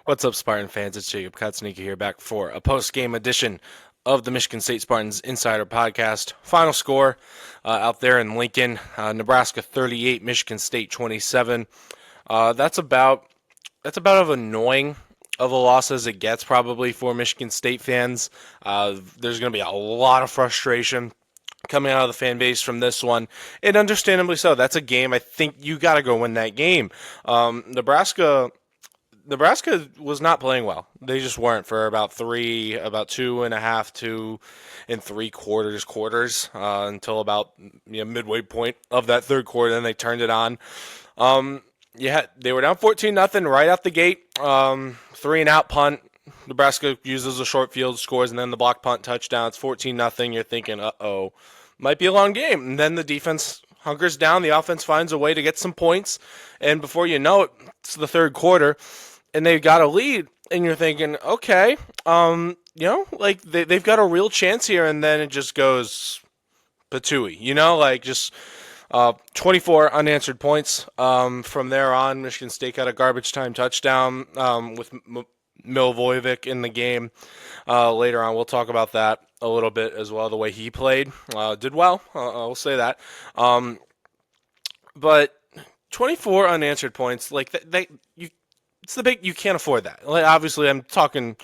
What's up, Spartan fans? It's Jacob Katsunika here, back for a post-game edition of the Michigan State Spartans Insider Podcast. Final score out there in Lincoln, Nebraska 38, Michigan State 27. That's about as annoying of a loss as it gets, probably, for Michigan State fans. There's going to be a lot of frustration coming out of the fan base from this one, and understandably so. That's a game I think you got to go win that game. Nebraska was not playing well. They just weren't for about 2.5 until about midway point of that third quarter. Then they turned it on. They were down 14-0 right out the gate. 3-and-out punt. Nebraska uses a short field, scores, and then the block punt touchdown. It's 14-0. You're thinking, uh-oh, might be a long game. And then the defense hunkers down. The offense finds a way to get some points. And before you know it, it's the third quarter, and they've got a lead. And you're thinking, okay, they've got a real chance here. And then it just goes patooey, just 24 unanswered points. From there on, Michigan State got a garbage time touchdown with Milivojevic in the game. Later on, we'll talk about that a little bit as well. The way he played, did well. I'll say that. But 24 unanswered points, it's the big. You can't afford that. Obviously, I'm talking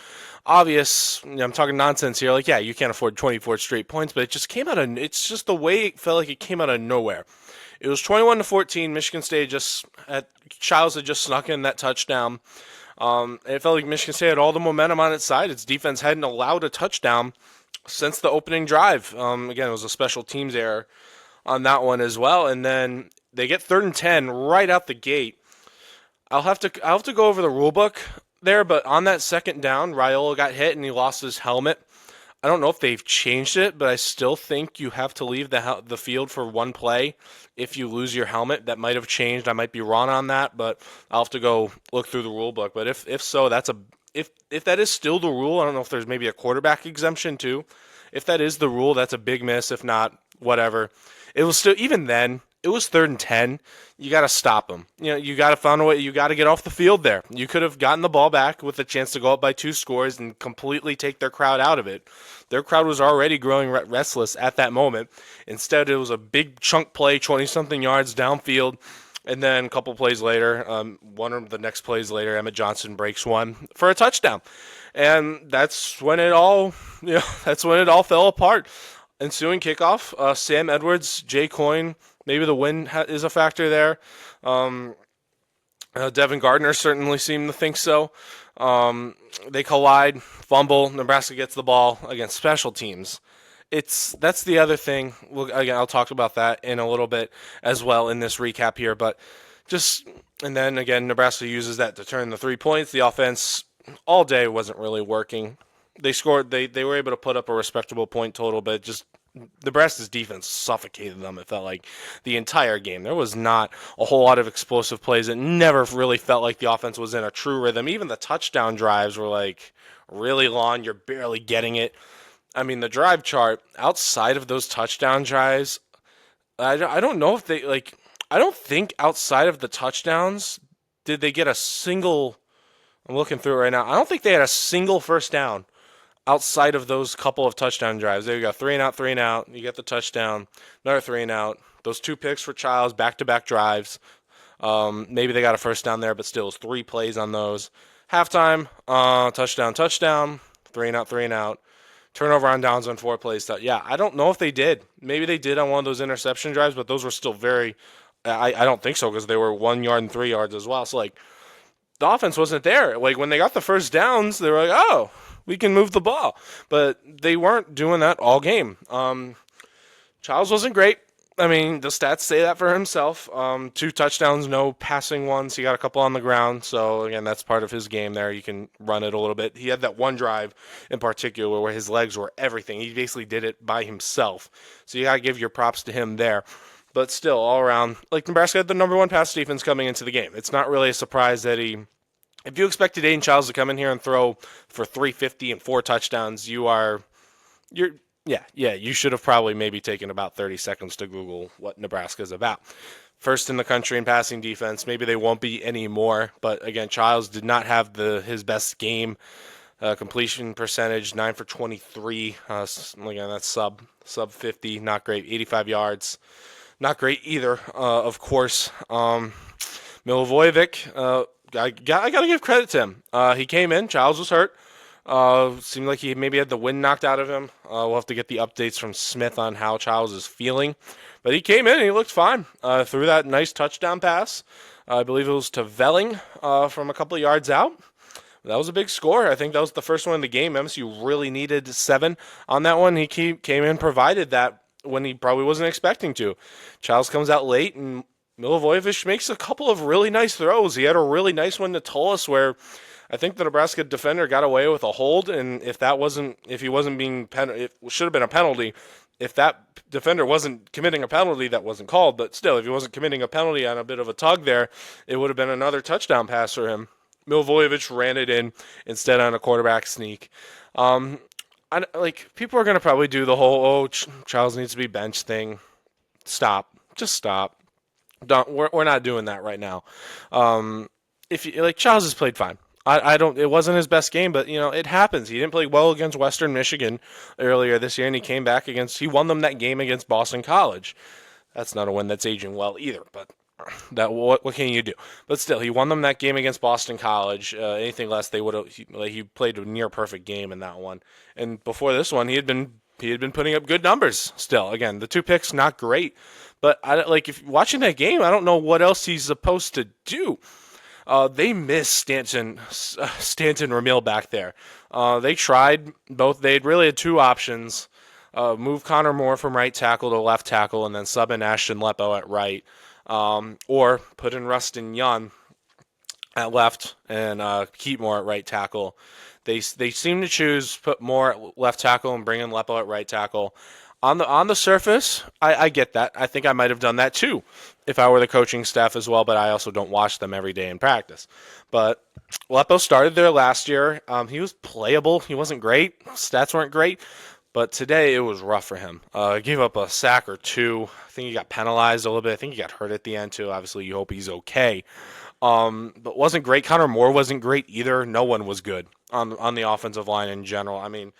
obvious. I'm talking nonsense here. You can't afford 24 straight points, but it just came out of. It's just the way it felt like it came out of nowhere. It was 21-14. Michigan State Childs had just snuck in that touchdown. It felt like Michigan State had all the momentum on its side. Its defense hadn't allowed a touchdown since the opening drive. Again, it was a special teams error on that one as well. And then they get 3rd and 10 right out the gate. I'll have to go over the rule book there, but on that second down, Raiola got hit and he lost his helmet. I don't know if they've changed it, but I still think you have to leave the field for one play if you lose your helmet. That might have changed. I might be wrong on that, but I'll have to go look through the rule book. But if so, if that is still the rule, I don't know if there's maybe a quarterback exemption too. If that is the rule, that's a big miss. If not, whatever. It was still, even then, it was 3rd and 10. You got to stop them. You got to find a way. You got to get off the field there. You could have gotten the ball back with a chance to go up by 2 scores and completely take their crowd out of it. Their crowd was already growing restless at that moment. Instead, it was a big chunk play, 20-something yards downfield. And then a couple plays later, one of the next plays later, Emmett Johnson breaks one for a touchdown. And that's when it all fell apart. Ensuing kickoff, Sam Edwards, Jay Coyne, maybe the wind is a factor there. Devin Gardner certainly seemed to think so. They collide, fumble. Nebraska gets the ball against special teams. That's the other thing. I'll talk about that in a little bit as well in this recap here. But and then again, Nebraska uses that to turn the 3 points. The offense all day wasn't really working. They scored. They were able to put up a respectable point total, but just Nebraska's defense suffocated them. It felt like the entire game. There was not a whole lot of explosive plays. It never really felt like the offense was in a true rhythm. Even the touchdown drives were really long. You're barely getting it. I mean, the drive chart outside of those touchdown drives, I don't know if they I don't think outside of the touchdowns did they get a single. I'm looking through it right now. I don't think they had a single first down outside of those couple of touchdown drives. There you go, 3-and-out. You get the touchdown, another 3-and-out. Those 2 picks for Childs, back-to-back drives. Maybe they got a first down there, but still, it was 3 plays on those. Halftime, touchdown, 3-and-out. Turnover on downs on 4 plays. I don't know if they did. Maybe they did on one of those interception drives, but those were still very. I don't think so because they were 1 yard and 3 yards as well. So the offense wasn't there. When they got the first downs, they were like, oh, we can move the ball. But they weren't doing that all game. Childs wasn't great. I mean, the stats say that for himself. 2 touchdowns, no passing ones. He got a couple on the ground. So, again, that's part of his game there. You can run it a little bit. He had that one drive in particular where his legs were everything. He basically did it by himself. So you got to give your props to him there. But still, all around, Nebraska had the number 1 pass defense coming into the game. It's not really a surprise that if you expected Aiden Childs to come in here and throw for 350 and 4 touchdowns, you should have probably maybe taken about 30 seconds to Google what Nebraska is about. first in the country in passing defense. Maybe they won't be anymore, but again, Childs did not have his best game. Completion percentage 9 for 23. Again, that's sub 50, not great. 85 yards, not great either. Of course, Milivojevic. I got to give credit to him. He came in. Childs was hurt. Seemed like he maybe had the wind knocked out of him. We'll have to get the updates from Smith on how Childs is feeling. But he came in and he looked fine. Threw that nice touchdown pass. I believe it was to Velling from a couple of yards out. That was a big score. I think that was the first one in the game. MSU really needed 7 on that one. He came in, provided that when he probably wasn't expecting to. Childs comes out late, and Milivojevic makes a couple of really nice throws. He had a really nice one to Tullis where I think the Nebraska defender got away with a hold, and if he wasn't being it should have been a penalty. If that defender wasn't committing a penalty, that wasn't called. But still, if he wasn't committing a penalty on a bit of a tug there, it would have been another touchdown pass for him. Milivojevic ran it in instead on a quarterback sneak. People are going to probably do the whole, Childs needs to be benched thing. Stop. Just stop. We're not doing that right now. Childs has played fine. It wasn't his best game, but it happens. He didn't play well against Western Michigan earlier this year, and he won them that game against Boston College. That's not a win that's aging well either, but what can you do? But still, he won them that game against Boston College. Anything less, they would have. He played a near perfect game in that one. And before this one, he had been putting up good numbers. Still, again, the 2 picks not great, but if watching that game, I don't know what else he's supposed to do. They missed Stanton Ramil back there. They tried both. They really had 2 options. Move Connor Moore from right tackle to left tackle, and then sub in Ashton Lepo at right. Or put in Rustin Young at left and keep Moore at right tackle. They seem to choose put Moore at left tackle and bring in Lepo at right tackle. On the surface, I get that. I think I might have done that too if I were the coaching staff as well, but I also don't watch them every day in practice. But Lepo started there last year. He was playable. He wasn't great. Stats weren't great. But today it was rough for him. Gave up a sack or 2. I think he got penalized a little bit. I think he got hurt at the end too. Obviously, you hope he's okay. But wasn't great. Connor Moore wasn't great either. No one was good on the offensive line in general. I mean,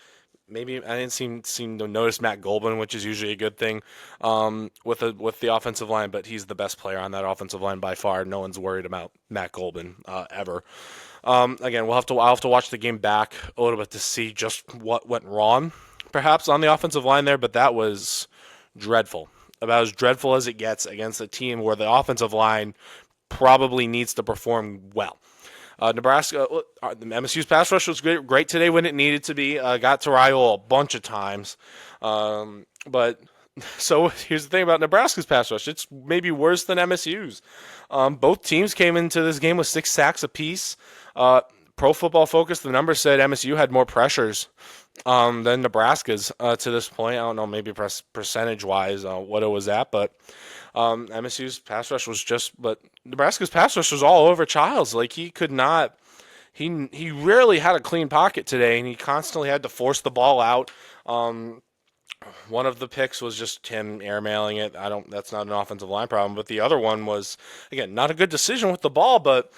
maybe I didn't seem to notice Matt Golban, which is usually a good thing with the offensive line. But he's the best player on that offensive line by far. No one's worried about Matt Golban ever. Again, I'll have to watch the game back a little bit to see just what went wrong, perhaps on the offensive line there, but that was dreadful. About as dreadful as it gets against a team where the offensive line probably needs to perform well. Nebraska, MSU's pass rush was great today when it needed to be. Got to Ryle a bunch of times. But so here's the thing about Nebraska's pass rush. It's maybe worse than MSU's. Both teams came into this game with 6 sacks apiece. Pro Football Focus, the number said MSU had more pressures than Nebraska's to this point. I don't know, maybe percentage-wise what it was at, but MSU's pass rush was but Nebraska's pass rush was all over Childs. He could not, he rarely had a clean pocket today, and he constantly had to force the ball out. One of the picks was just him airmailing it. That's not an offensive line problem, but the other one was, again, not a good decision with the ball, but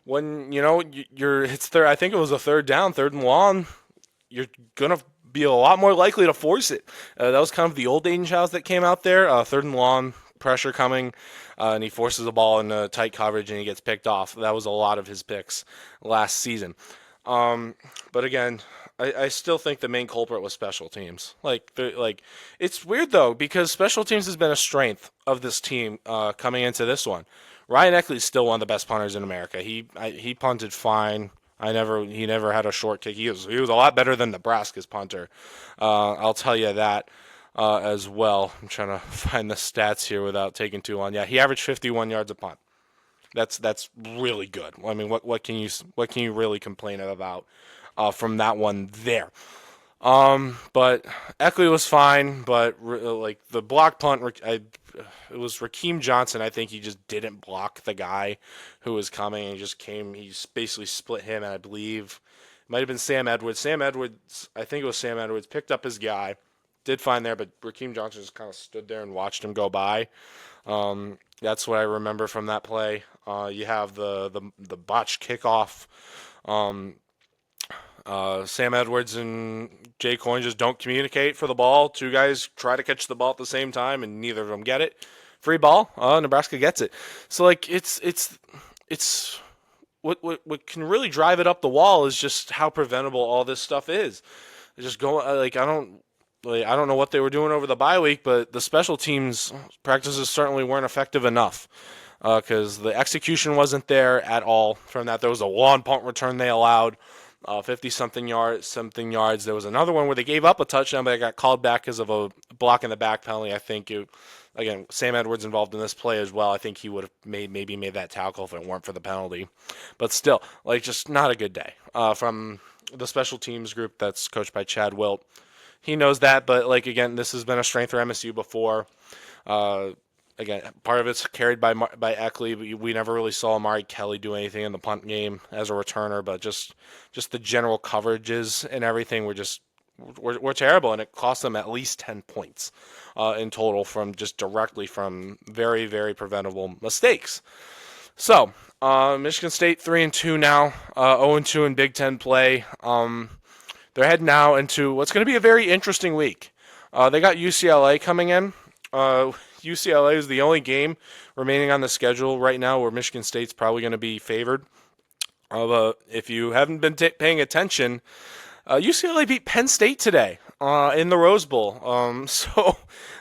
when, I think it was a 3rd down, 3rd and long, you're going to be a lot more likely to force it. That was kind of the old Aiden Childs that came out there. 3rd and long, pressure coming, and he forces the ball into tight coverage and he gets picked off. That was a lot of his picks last season. But again, I still think the main culprit was special teams. It's weird though, because special teams has been a strength of this team coming into this one. Ryan Eckley is still one of the best punters in America. He punted fine. He never had a short kick. He was a lot better than Nebraska's punter. I'll tell you that as well. I'm trying to find the stats here without taking too long. Yeah, he averaged 51 yards a punt. That's really good. I mean, what can you really complain about from that one there? But Eckley was fine, but the block punt, it was Rakeem Johnson. I think he just didn't block the guy who was coming, and he basically split him, and I believe it might have been Sam Edwards. I think it was Sam Edwards, picked up his guy, did fine there, but Raheem Johnson just kind of stood there and watched him go by. That's what I remember from that play. You have the botched kickoff. Um, Sam Edwards and Jay Coyne just don't communicate for the ball. Two guys try to catch the ball at the same time, and neither of them get it. Free ball. Nebraska gets it. So like it's what can really drive it up the wall is just how preventable all this stuff is. Just go like I don't know what they were doing over the bye week, but the special teams practices certainly weren't effective enough because the execution wasn't there at all. From that, there was a long punt return they allowed, 50-something yards. There was another one where they gave up a touchdown, but it got called back because of a block in the back penalty. I think again, Sam Edwards involved in this play as well. I think he would have maybe made that tackle if it weren't for the penalty. But still, like just not a good day from the special teams group that's coached by Chad Wilt. He knows that, but like again, this has been a strength for MSU before. Again, part of it's carried by Eckley. But we never really saw Amari Kelly do anything in the punt game as a returner, but just the general coverages and everything were terrible, and it cost them at least 10 points in total from just directly from very, very preventable mistakes. So Michigan State 3-2 now, 0-2 in Big Ten play. They're heading now into what's going to be a very interesting week. They got UCLA coming in. UCLA is the only game remaining on the schedule right now where Michigan State's probably going to be favored. If you haven't been paying attention, UCLA beat Penn State today in the Rose Bowl. So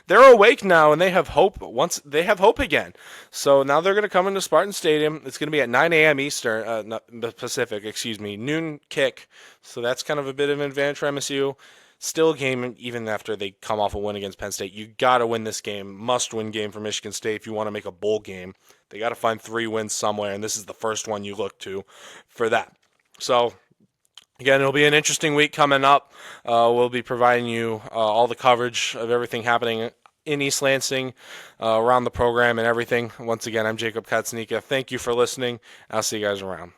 they're awake now and they have hope. They have hope again. So now they're going to come into Spartan Stadium. It's going to be at 9 a.m. Eastern, Pacific, noon kick. So that's kind of a bit of an advantage for MSU. Still a game, even after they come off a win against Penn State. You got to win this game. Must-win game for Michigan State if you want to make a bowl game. They got to find 3 wins somewhere, and this is the first one you look to for that. So again, it'll be an interesting week coming up. We'll be providing you all the coverage of everything happening in East Lansing, around the program and everything. Once again, I'm Jacob Katznika. Thank you for listening. I'll see you guys around.